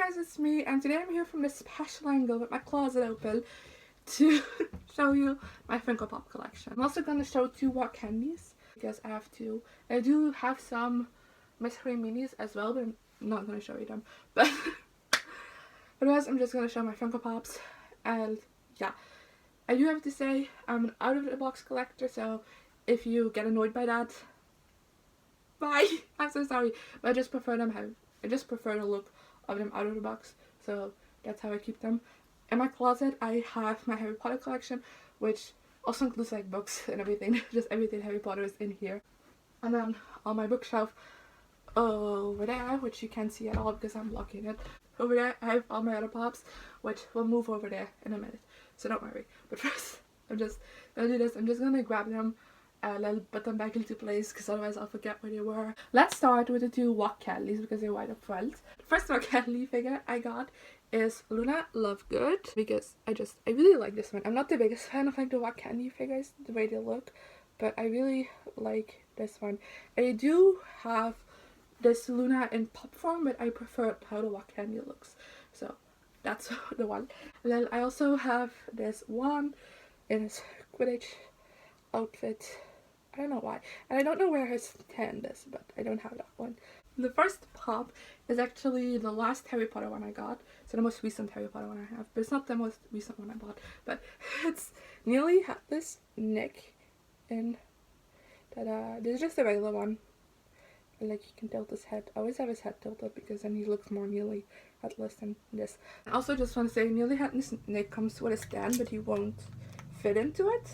guys, it's me, and today I'm here from this special angle with my closet open to show you my Funko Pop collection. I'm also going to show 2 what candies because I have to. I do have some mystery minis as well, but I'm not going to show you them. But otherwise, I'm just going to show my Funko Pops, and yeah. I do have to say, I'm an out-of-the-box collector, so if you get annoyed by that, bye! I'm so sorry, but I just prefer them I just prefer the look of them out of the box, so that's how I keep them. In my closet, I have my Harry Potter collection, which also includes like books and everything. Just everything Harry Potter is in here. And then on my bookshelf over there, which you can't see at all because I'm blocking it, over there I have all my other pops, which will move over there in a minute, so don't worry. But first, I'm just gonna do this. I'm just gonna grab them and I'll put them back into place because otherwise I'll forget where they were. Let's start with the 2 What Candies because they're right up front. The first What Candy figure I got is Luna Lovegood because I really like this one. I'm not the biggest fan of like the What Candy figures, the way they look, but I really like this one. And I do have this Luna in pop form, but I prefer how the What Candy looks. So that's the one. And then I also have this one in his Quidditch outfit. I don't know why. And I don't know where his stand is, but I don't have that one. The first pop is actually the last Harry Potter one I got. So the most recent Harry Potter one I have. But it's not the most recent one I bought. But it's nearly had this neck. And this is just a regular one. And like you can tilt his head. I always have his head tilted because then he looks more nearly headless than this. I also just want to say nearly headless neck comes with a stand, but he won't fit into it.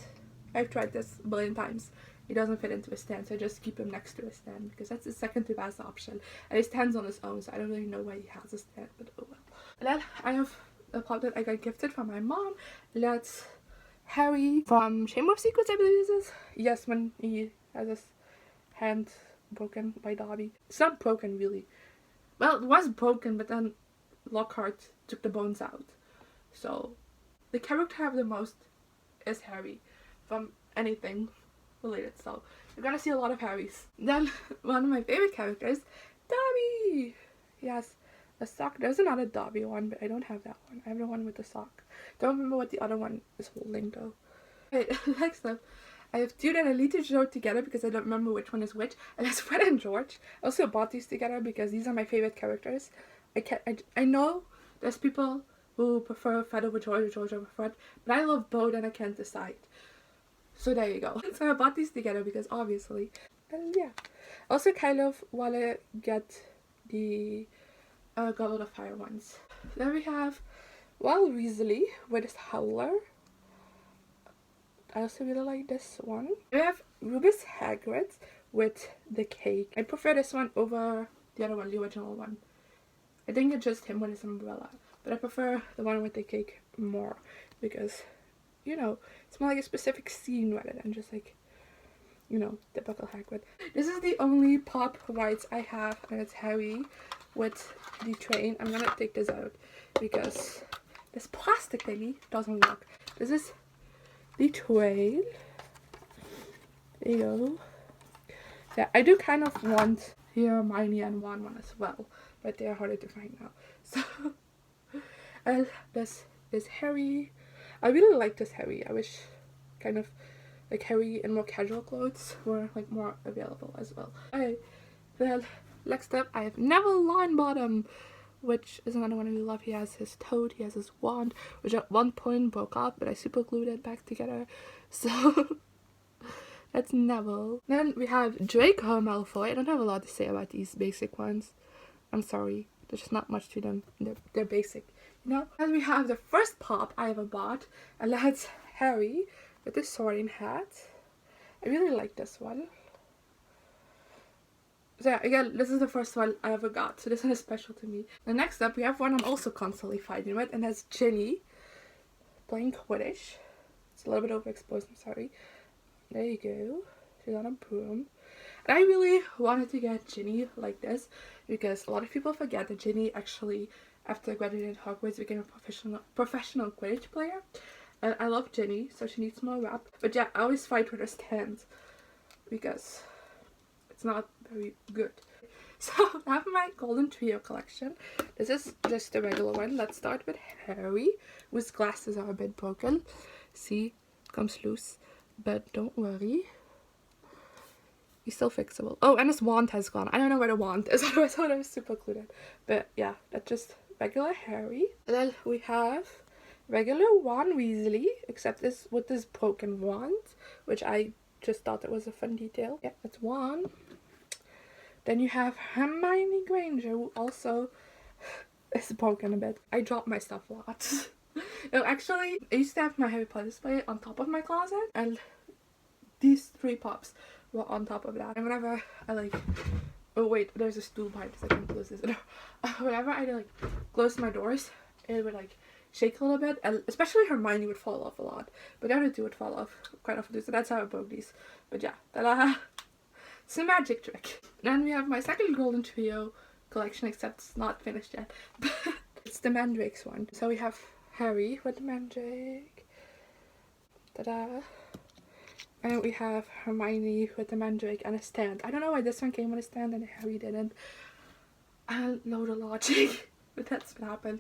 I've tried this a billion times. He doesn't fit into a stand, so I just keep him next to a stand because that's the second to best option. And he stands on his own, so I don't really know why he has a stand, but oh well. And then I have a pop that I got gifted from my mom. That's Harry from Chamber of Secrets, I believe this is. Yes, when he has his hand broken by Dobby. It's not broken really. Well, it was broken, but then Lockhart took the bones out. So the character I have the most is Harry from anything related, so you're gonna see a lot of Harrys. Then one of my favorite characters, Dobby. He has a sock. There's another Dobby one, but I don't have that one. I have the one with the sock. Don't remember what the other one is holding though. Okay, next up, I have 2 that I need to show together because I don't remember which one is which, and that's Fred and George. I also bought these together because these are my favorite characters. I know there's people who prefer Fred over George or George over Fred, but I love both and I can't decide. So there you go. So I bought these together because obviously, and yeah. Also kind of want to get the Goblet of Fire ones. Then we have Weasley with his Howler. I also really like this one. We have Rubus Hagrid with the cake. I prefer this one over the other one, the original one. I think it's just him with his umbrella, but I prefer the one with the cake more because, you know, it's more like a specific scene rather than just like, you know, typical Hagrid. This is the only pop rights I have, and it's Harry with the train. I'm gonna take this out because this plastic thingy doesn't work. This is the train. There you go. Yeah, I do kind of want the Hermione and Ron one as well, but they are harder to find now. So, this is Harry. I really like this Harry. I wish kind of like Harry in more casual clothes were like more available as well. Okay, then next up I have Neville Longbottom, which is another one I really love. He has his toad, he has his wand, which at one point broke off, but I super glued it back together. So that's Neville. Then we have Draco Malfoy. I don't have a lot to say about these basic ones. I'm sorry. There's just not much to them. They're basic, you know? And we have the first pop I ever bought, and that's Harry with the sorting hat. I really like this one. So yeah, again, this is the first one I ever got, so this one is special to me. The next up, we have one I'm also constantly fighting with, and that's Ginny playing Quidditch. It's a little bit overexposed, I'm sorry. There you go. She's on a broom. And I really wanted to get Ginny like this because a lot of people forget that Ginny actually, after graduating Hogwarts, became a professional Quidditch player. And I love Ginny, so she needs more rap. But yeah, I always fight with her stand because it's not very good. So I have my golden trio collection. This is just a regular one. Let's start with Harry, whose glasses are a bit broken. See, comes loose, but don't worry. He's still fixable. Oh, and his wand has gone. I don't know where the wand is. I thought I was super clued in. But yeah, that's just regular Harry. And then we have regular Ron Weasley, except this with this broken wand, which I just thought it was a fun detail. Yeah, that's one. Then you have Hermione Granger, who also is broken a bit. I dropped my stuff a lot. No, actually, I used to have my Harry Potter display on top of my closet, and these 3 pops were on top of that. And whenever I like, oh wait, there's a stool behind this, I can't close this. Whenever I like close my doors, it would like shake a little bit, and especially Hermione would fall off a lot, but the other 2 would fall off quite often too, so that's how I broke these. But yeah, ta-da! It's a magic trick. Then we have my second golden trio collection, except it's not finished yet, but it's the Mandrakes one. So we have Harry with the Mandrake, ta-da! And we have Hermione with the Mandrake and a stand. I don't know why this one came with a stand and Harry didn't. And load of logic, but that's what happened.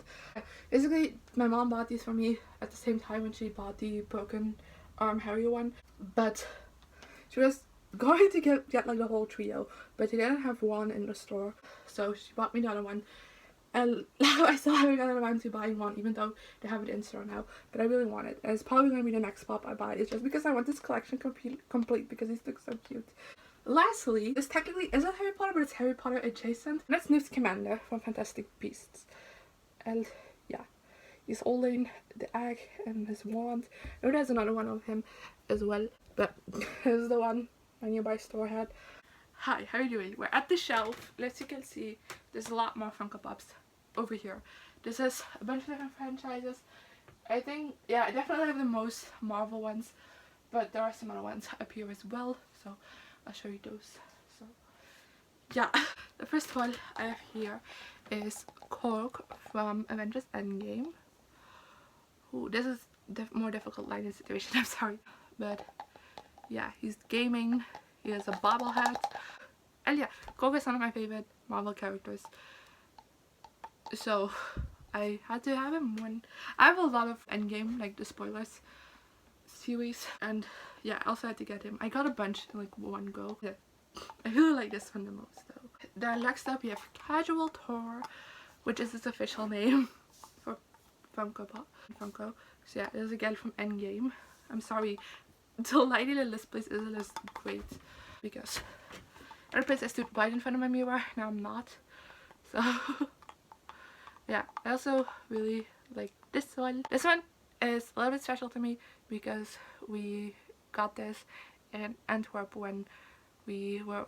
Basically, my mom bought these for me at the same time when she bought the broken arm Harry one, but she was going to get like the whole trio, but they didn't have one in the store, so she bought me the other one. And now I still haven't gotten around to buying one, even though they have it in store now. But I really want it, and it's probably going to be the next pop I buy. It's just because I want this collection complete because these look so cute. Lastly, this technically isn't Harry Potter, but it's Harry Potter adjacent. And that's Newt Scamander from Fantastic Beasts. And yeah, he's holding the egg and his wand. I know there's another one of him as well, but here's the one my nearby store had. Hi, how are you doing? We're at the shelf. As you can see, there's a lot more Funko Pops over here. This is a bunch of different franchises. I think, yeah, I definitely have the most Marvel ones, but there are some other ones up here as well, so I'll show you those. So yeah, the first one I have here is Cork from Avengers Endgame. Ooh, this is more difficult lighting situation, I'm sorry, but yeah, he's gaming. He has a bobblehead. And yeah, Cork is one of my favorite Marvel characters, so I had to have him when I have a lot of Endgame, like the spoilers series, and yeah, I also had to get him. I got a bunch in like one go. Yeah, I really like this one the most though. Then next up we have Casual Tour, which is its official name for Funko Pop. Funko. So yeah, there's a girl from Endgame. I'm sorry, the lighting in this place isn't as great because other place I stood right in front of my mirror, now I'm not. So yeah, I also really like this one. This one is a little bit special to me because we got this in Antwerp when we were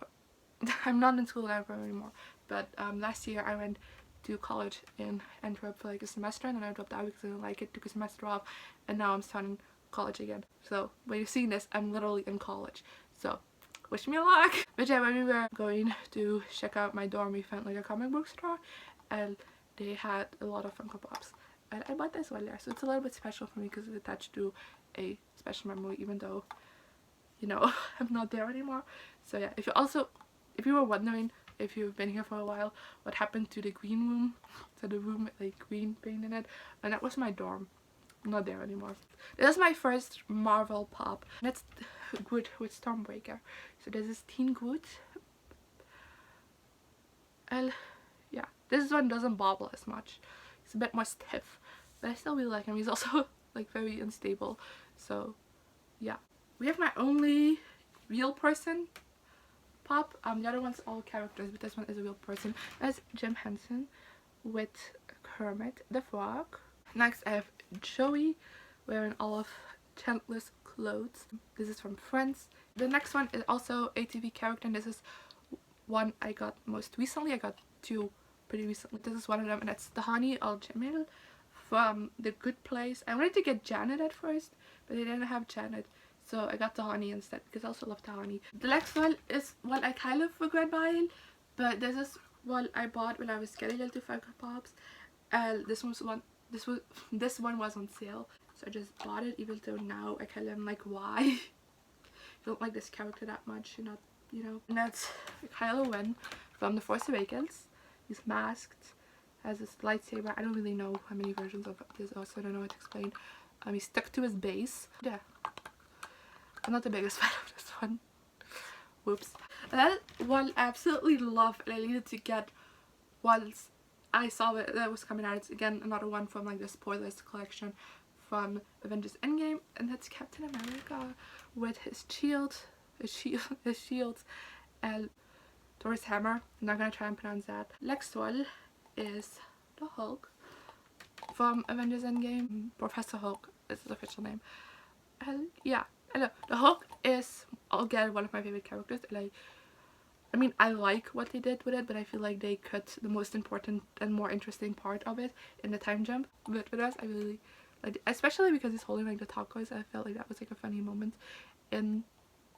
I'm not in school anymore, but last year I went to college in Antwerp for like a semester, and then I dropped out because I didn't like it, took a semester off, and now I'm starting college again. So when you're seeing this, I'm literally in college, so wish me luck. But yeah, when we were going to check out my dorm, we found like a comic book store, and they had a lot of Funko Pops, and I bought this one there, so it's a little bit special for me because it's attached to a special memory, even though, you know, I'm not there anymore. So yeah, if you were wondering, if you've been here for a while, what happened to the green room, so the room with like green paint in it, and that was my dorm. I'm not there anymore. This is my first Marvel pop. That's Groot with Stormbreaker. So this is Teen Groot. And yeah, this one doesn't bobble as much. It's a bit more stiff, but I still really like him. He's also like very unstable. So yeah, we have my only real person pop. The other one's all characters, but this one is a real person. That's Jim Henson with Kermit the Frog. Next I have Joey wearing all of Chandler's clothes. This is from Friends. The next one is also a TV character, and this is one I got most recently. I got 2 pretty recently. This is one of them, and it's Tahani Al-Jamil from The Good Place. I wanted to get Janet at first, but they didn't have Janet, so I got Tahani instead because I also love Tahani. The next one is one I kind of regret buying, but this is one I bought when I was getting into Funko Pops, and this one was on sale, so I just bought it, even though now I kind of am like, why? You don't like this character that much, you're not, you know. And that's Kylo Ren from The Force Awakens. He's masked, has this lightsaber. I don't really know how many versions of this also, I don't know how to explain. He's stuck to his base. Yeah. I'm not the biggest fan of this one. Whoops. And that one I absolutely love, and I needed to get once I saw it that was coming out. It's again another one from like the spoilers collection from Avengers Endgame, and that's Captain America with his shield, and Thor's hammer. I'm not gonna try and pronounce that. Next one is the Hulk from Avengers Endgame. Professor Hulk is his official name. And yeah, I know the Hulk is again one of my favorite characters. Like, I mean, I like what they did with it, but I feel like they cut the most important and more interesting part of it in the time jump. But for us, I really like, especially because he's holding like the tacos. I felt like that was like a funny moment in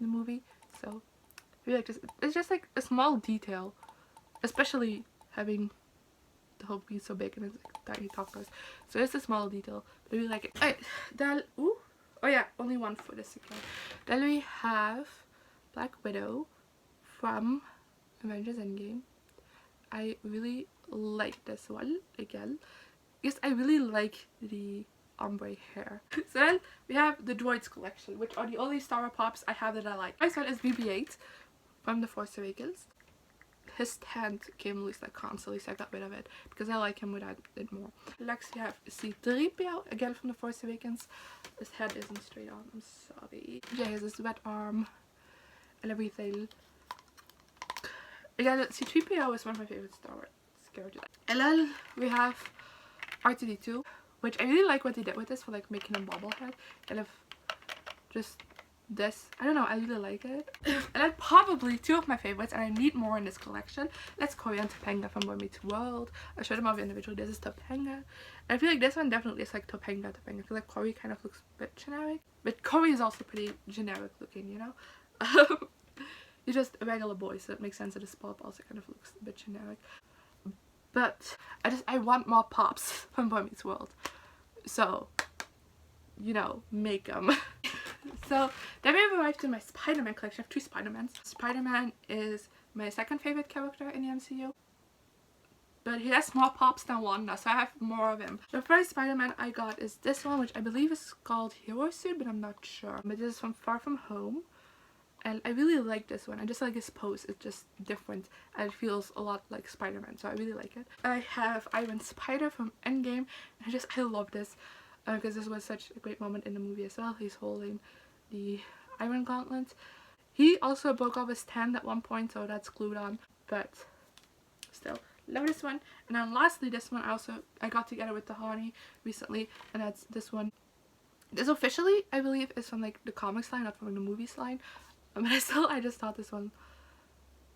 the movie. So I feel like it's just like a small detail, especially having the Hulk be so big and it's like tiny tacos. So it's a small detail, but I really like it. Alright, then oh yeah, only one foot is secure. Then we have Black Widow from Avengers Endgame. I really like this one again because I really like the ombre hair. So then we have the Droids collection, which are the only Star Wars Pops I have that I like. Next one is BB-8 from The Force Awakens. His stand came loose like constantly, so I got rid of it because I like him without it more. Next we have C-3PO again from The Force Awakens. His head isn't straight on, I'm sorry. Yeah, he has this wet arm and everything. Again, C-3PO is one of my favorite Star Wars characters. And then we have R2-D2, which I really like what they did with this for like making a bobblehead. Kind of just this, I don't know, I really like it. And then probably two of my favorites, and I need more in this collection. That's Cory and Topanga from Boy Meets World. I showed them off individually. This is Topanga, and I feel like this one definitely is like Topanga. I feel like Cory kind of looks a bit generic, but Cory is also pretty generic looking, you know. He's just a regular boy, so it makes sense that his pop also kind of looks a bit generic. But I want more Pops from Boy Meets World, so you know, make them. So then we have arrived to my Spider-Man collection. I have two Spider-Mans. Spider-Man is my second favorite character in the MCU, but he has more Pops than one now, so I have more of him. The first Spider-Man I got is this one, which I believe is called Hero Suit, but I'm not sure. But this is from Far From Home, and I really like this one. I just like his pose. It's just different, and it feels a lot like Spider-Man, so I really like it. I have Iron Spider from Endgame, and I love this. Because this was such a great moment in the movie as well. He's holding the Iron Gauntlet. He also broke off his hand at one point, so that's glued on. But still, love this one. And then lastly, this one I got together with the Honey recently, and that's this one. This officially, I believe, is from like the comics line, not from the movies line. But I just thought this one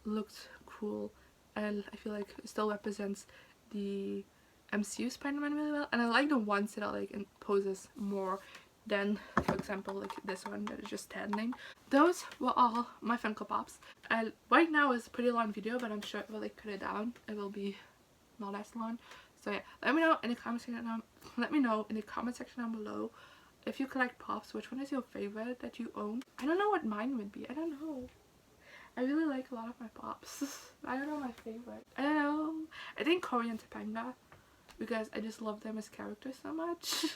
looked cool, and I feel like it still represents the MCU Spider-Man really well, and I like the ones that are like in poses more than, for example, like this one that is just standing. Those were all my Funko Pops, and right now is a pretty long video, but I'm sure it will like cut it down. It will be not as long. So yeah, let me know in the comment section down. Let me know in the comment section down below if you collect Pops. Which one is your favorite that you own? I don't know what mine would be. I don't know. I really like a lot of my Pops. I don't know my favorite. I don't know. I think Cory and Topanga, because I just love them as characters so much.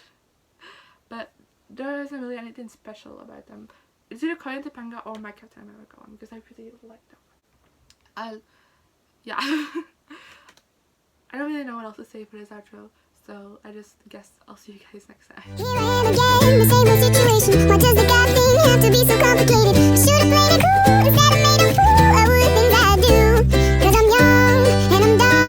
But there isn't really anything special about them. It's either Cory and Topanga or my Captain America one, because I really like them. Yeah. I don't really know what else to say for this outro, so I just guess I'll see you guys next time. Here I am again, the same old situation. What does the God